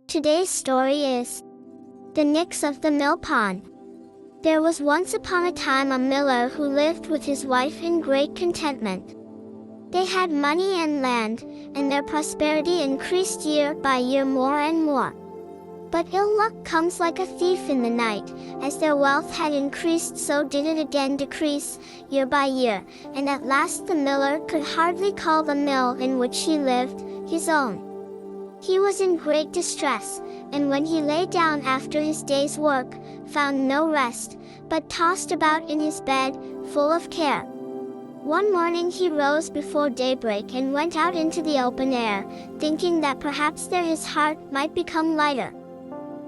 Today's story is The Nix of the Mill-pond. There was once upon a time a miller who lived with his wife in great contentment. They had money and land, and their prosperity increased year by year more and more. But ill luck comes like a thief in the night. As their wealth had increased, so did it again decrease, year by year, and at last the miller could hardly call the mill in which he lived his own. He was in great distress, and when he lay down after his day's work, found no rest, but tossed about in his bed, full of care. One morning he rose before daybreak and went out into the open air, thinking that perhaps there his heart might become lighter.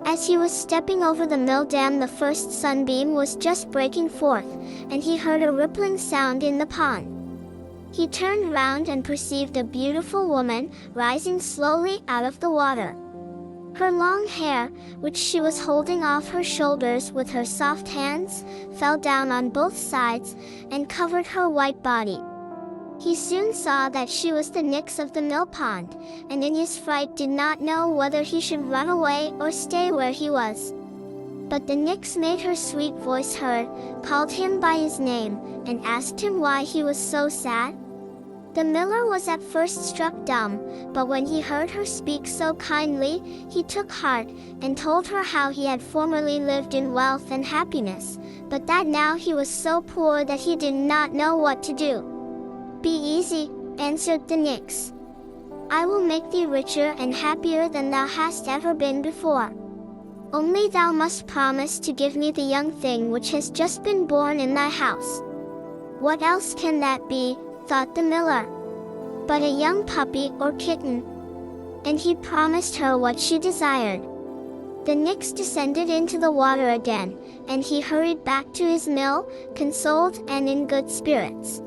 As he was stepping over the mill dam, the first sunbeam was just breaking forth, and he heard a rippling sound in the pond. He turned round and perceived a beautiful woman rising slowly out of the water. Her long hair, which she was holding off her shoulders with her soft hands, fell down on both sides and covered her white body. He soon saw that she was the Nix of the Mill-pond, and in his fright did not know whether he should run away or stay where he was. But the Nix made her sweet voice heard, called him by his name, and asked him why he was so sad. The miller was at first struck dumb, but when he heard her speak so kindly, he took heart, and told her how he had formerly lived in wealth and happiness, but that now he was so poor that he did not know what to do. "Be easy," answered the Nix. "I will make thee richer and happier than thou hast ever been before. Only thou must promise to give me the young thing which has just been born in thy house." "What else can that be?" thought the miller. "But a young puppy or kitten." And he promised her what she desired. The Nix descended into the water again, and he hurried back to his mill, consoled and in good spirits.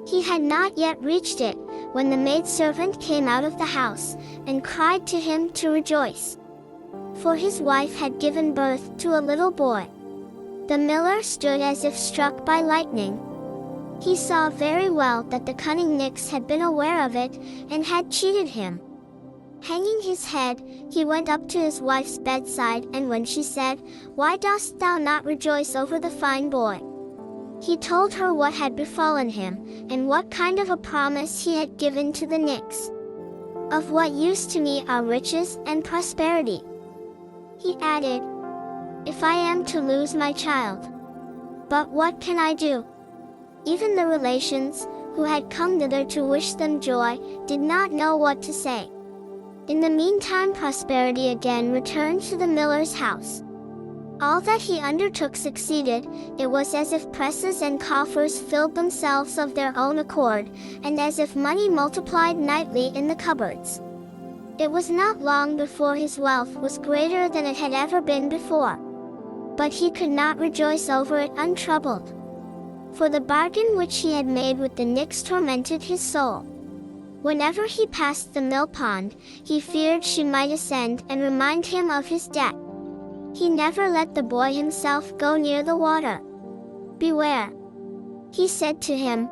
He had not yet reached it, when the maidservant came out of the house, and cried to him to rejoice. For his wife had given birth to a little boy. The miller stood as if struck by lightning. He saw very well that the cunning Nix had been aware of it, and had cheated him. Hanging his head, he went up to his wife's bedside, and when she said, "Why dost thou not rejoice over the fine boy?" he told her what had befallen him, and what kind of a promise he had given to the Nix. "Of what use to me are riches and prosperity?" he added, "if I am to lose my child. But what can I do?" Even the relations, who had come thither to wish them joy, did not know what to say. In the meantime prosperity again returned to the miller's house. All that he undertook succeeded. It was as if presses and coffers filled themselves of their own accord, and as if money multiplied nightly in the cupboards. It was not long before his wealth was greater than it had ever been before. But he could not rejoice over it untroubled. For the bargain which he had made with the Nix tormented his soul. Whenever he passed the mill-pond, he feared she might ascend and remind him of his debt. He never let the boy himself go near the water. "Beware," he said to him.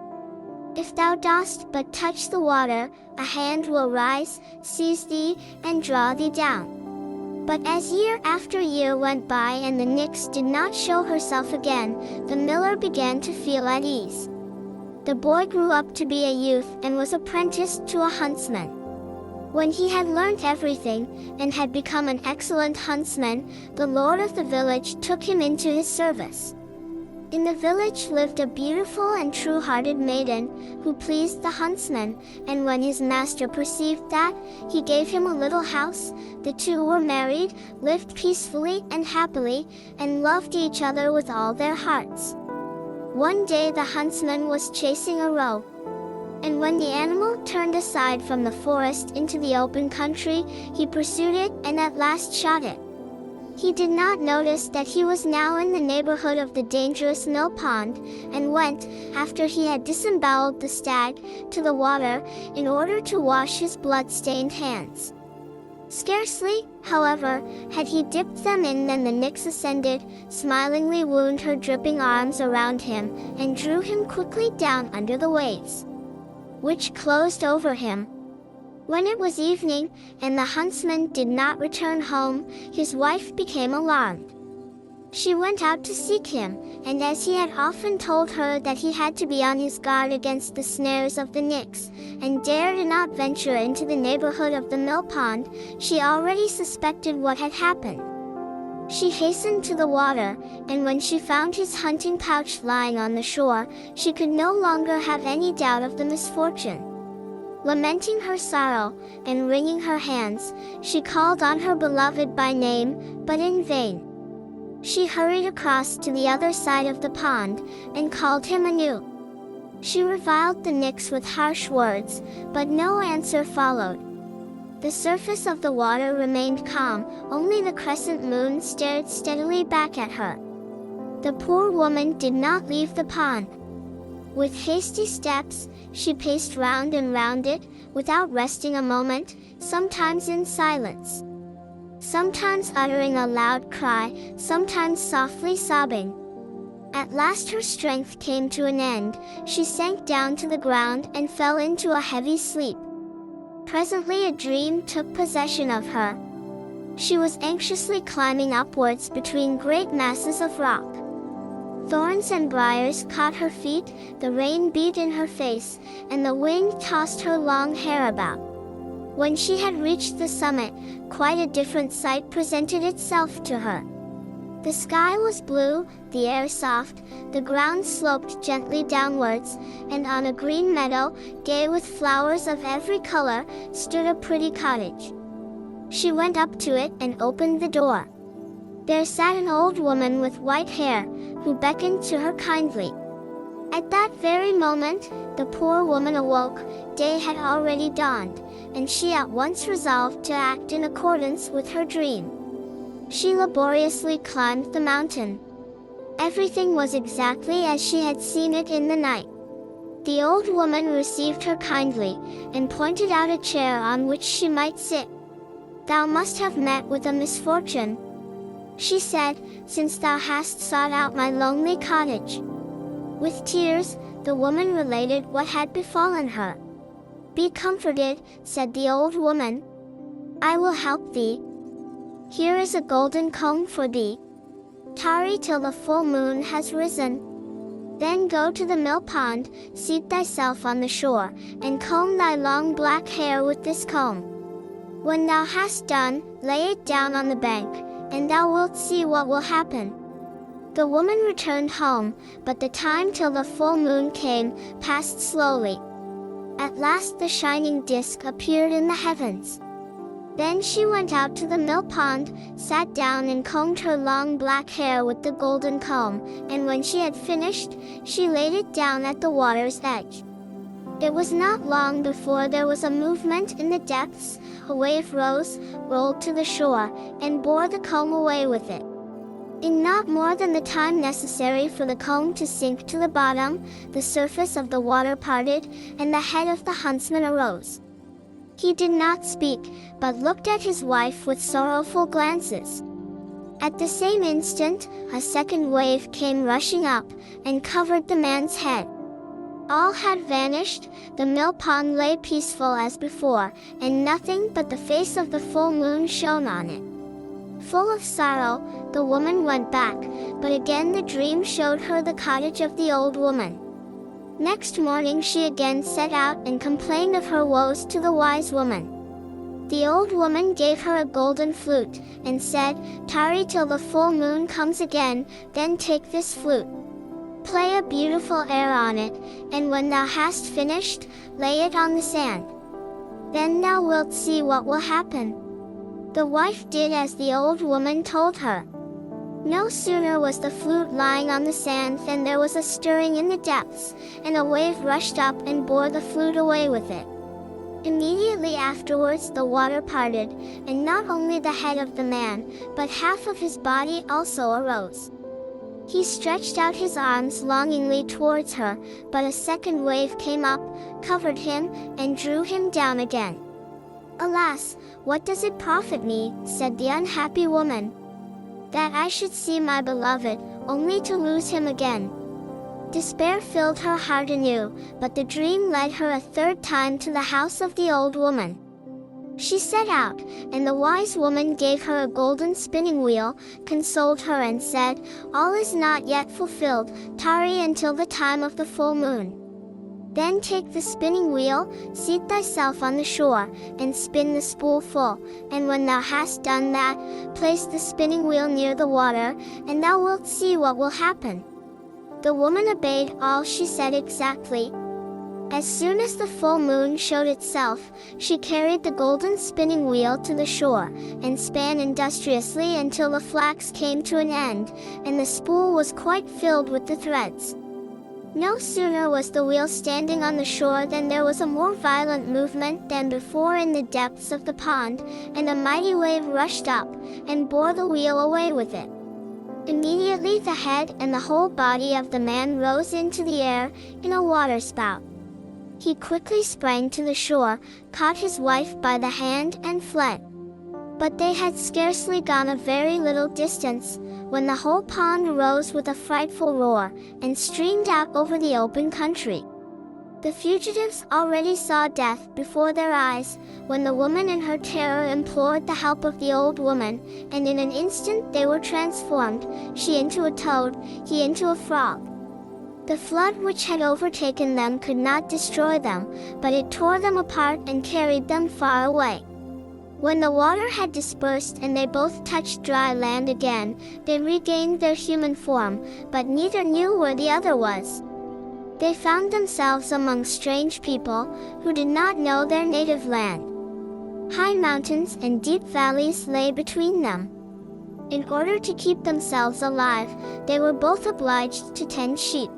"If thou dost but touch the water, a hand will rise, seize thee, and draw thee down." But as year after year went by and the Nix did not show herself again, the miller began to feel at ease. The boy grew up to be a youth and was apprenticed to a huntsman. When he had learnt everything, and had become an excellent huntsman, the lord of the village took him into his service. In the village lived a beautiful and true-hearted maiden, who pleased the huntsman, and when his master perceived that, he gave him a little house. The two were married, lived peacefully and happily, and loved each other with all their hearts. One day the huntsman was chasing a roe, and when the animal turned aside from the forest into the open country, he pursued it and at last shot it. He did not notice that he was now in the neighborhood of the dangerous mill-pond, and went, after he had disemboweled the stag, to the water, in order to wash his blood-stained hands. Scarcely, however, had he dipped them in than the Nix ascended, smilingly wound her dripping arms around him, and drew him quickly down under the waves, which closed over him. When it was evening, and the huntsman did not return home, his wife became alarmed. She went out to seek him, and as he had often told her that he had to be on his guard against the snares of the Nix, and dared not venture into the neighborhood of the mill-pond, she already suspected what had happened. She hastened to the water, and when she found his hunting pouch lying on the shore, she could no longer have any doubt of the misfortune. Lamenting her sorrow, and wringing her hands, she called on her beloved by name, but in vain. She hurried across to the other side of the pond, and called him anew. She reviled the Nix with harsh words, but no answer followed. The surface of the water remained calm, only the crescent moon stared steadily back at her. The poor woman did not leave the pond. With hasty steps, she paced round and round it, without resting a moment, sometimes in silence, sometimes uttering a loud cry, sometimes softly sobbing. At last her strength came to an end, she sank down to the ground and fell into a heavy sleep. Presently a dream took possession of her. She was anxiously climbing upwards between great masses of rock. Thorns and briars caught her feet, the rain beat in her face, and the wind tossed her long hair about. When she had reached the summit, quite a different sight presented itself to her. The sky was blue, the air soft, the ground sloped gently downwards, and on a green meadow, gay with flowers of every color, stood a pretty cottage. She went up to it and opened the door. There sat an old woman with white hair, who beckoned to her kindly. At that very moment, the poor woman awoke. Day had already dawned, and she at once resolved to act in accordance with her dream. She laboriously climbed the mountain. Everything was exactly as she had seen it in the night. The old woman received her kindly, and pointed out a chair on which she might sit. "Thou must have met with a misfortune," she said, "since thou hast sought out my lonely cottage." With tears, the woman related what had befallen her. "Be comforted," said the old woman. "I will help thee. Here is a golden comb for thee. Tarry till the full moon has risen. Then go to the mill-pond, seat thyself on the shore, and comb thy long black hair with this comb. When thou hast done, lay it down on the bank, and thou wilt see what will happen." The woman returned home, but the time till the full moon came passed slowly. At last the shining disk appeared in the heavens. Then she went out to the mill-pond, sat down and combed her long black hair with the golden comb, and when she had finished, she laid it down at the water's edge. It was not long before there was a movement in the depths. A wave rose, rolled to the shore, and bore the comb away with it. In not more than the time necessary for the comb to sink to the bottom, the surface of the water parted, and the head of the huntsman arose. He did not speak, but looked at his wife with sorrowful glances. At the same instant, a second wave came rushing up, and covered the man's head. All had vanished, the mill-pond lay peaceful as before, and nothing but the face of the full moon shone on it. Full of sorrow, the woman went back, but again the dream showed her the cottage of the old woman. Next morning she again set out and complained of her woes to the wise woman. The old woman gave her a golden flute, and said, "Tarry till the full moon comes again, then take this flute. Play a beautiful air on it, and when thou hast finished, lay it on the sand. Then thou wilt see what will happen." The wife did as the old woman told her. No sooner was the flute lying on the sand than there was a stirring in the depths, and a wave rushed up and bore the flute away with it. Immediately afterwards the water parted, and not only the head of the man, but half of his body also arose. He stretched out his arms longingly towards her, but a second wave came up, covered him, and drew him down again. "Alas, what does it profit me," said the unhappy woman, "that I should see my beloved, only to lose him again?" Despair filled her heart anew, but the dream led her a third time to the house of the old woman. She set out, and the wise woman gave her a golden spinning wheel, consoled her and said, "All is not yet fulfilled, tarry until the time of the full moon. Then take the spinning wheel, seat thyself on the shore, and spin the spool full, and when thou hast done that, place the spinning wheel near the water, and thou wilt see what will happen." The woman obeyed all she said exactly. As soon as the full moon showed itself, she carried the golden spinning wheel to the shore, and span industriously until the flax came to an end, and the spool was quite filled with the threads. No sooner was the wheel standing on the shore than there was a more violent movement than before in the depths of the pond, and a mighty wave rushed up, and bore the wheel away with it. Immediately the head and the whole body of the man rose into the air, in a waterspout. He quickly sprang to the shore, caught his wife by the hand and fled. But they had scarcely gone a very little distance, when the whole pond rose with a frightful roar, and streamed out over the open country. The fugitives already saw death before their eyes, when the woman in her terror implored the help of the old woman, and in an instant they were transformed, she into a toad, he into a frog. The flood which had overtaken them could not destroy them, but it tore them apart and carried them far away. When the water had dispersed and they both touched dry land again, they regained their human form, but neither knew where the other was. They found themselves among strange people, who did not know their native land. High mountains and deep valleys lay between them. In order to keep themselves alive, they were both obliged to tend sheep.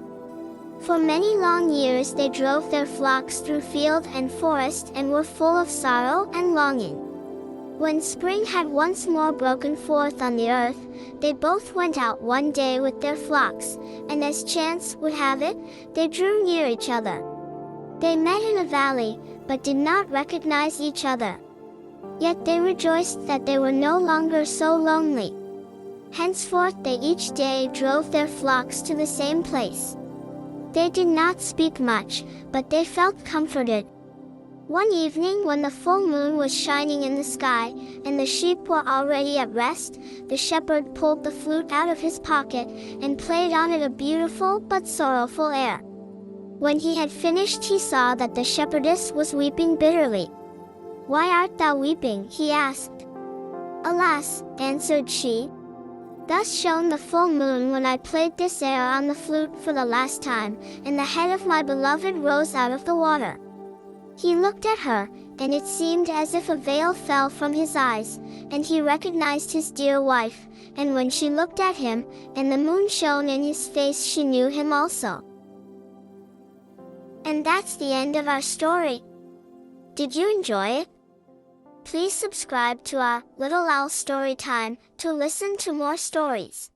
For many long years they drove their flocks through field and forest and were full of sorrow and longing. When spring had once more broken forth on the earth, they both went out one day with their flocks, and as chance would have it, they drew near each other. They met in a valley, but did not recognize each other. Yet they rejoiced that they were no longer so lonely. Henceforth they each day drove their flocks to the same place. They did not speak much, but they felt comforted. One evening when the full moon was shining in the sky, and the sheep were already at rest, the shepherd pulled the flute out of his pocket, and played on it a beautiful but sorrowful air. When he had finished he saw that the shepherdess was weeping bitterly. "Why art thou weeping?" he asked. "Alas," answered she, "thus shone the full moon when I played this air on the flute for the last time, and the head of my beloved rose out of the water." He looked at her, and it seemed as if a veil fell from his eyes, and he recognized his dear wife, and when she looked at him, and the moon shone in his face, she knew him also. And that's the end of our story. Did you enjoy it? Please subscribe to our Little Owl Story Time to listen to more stories.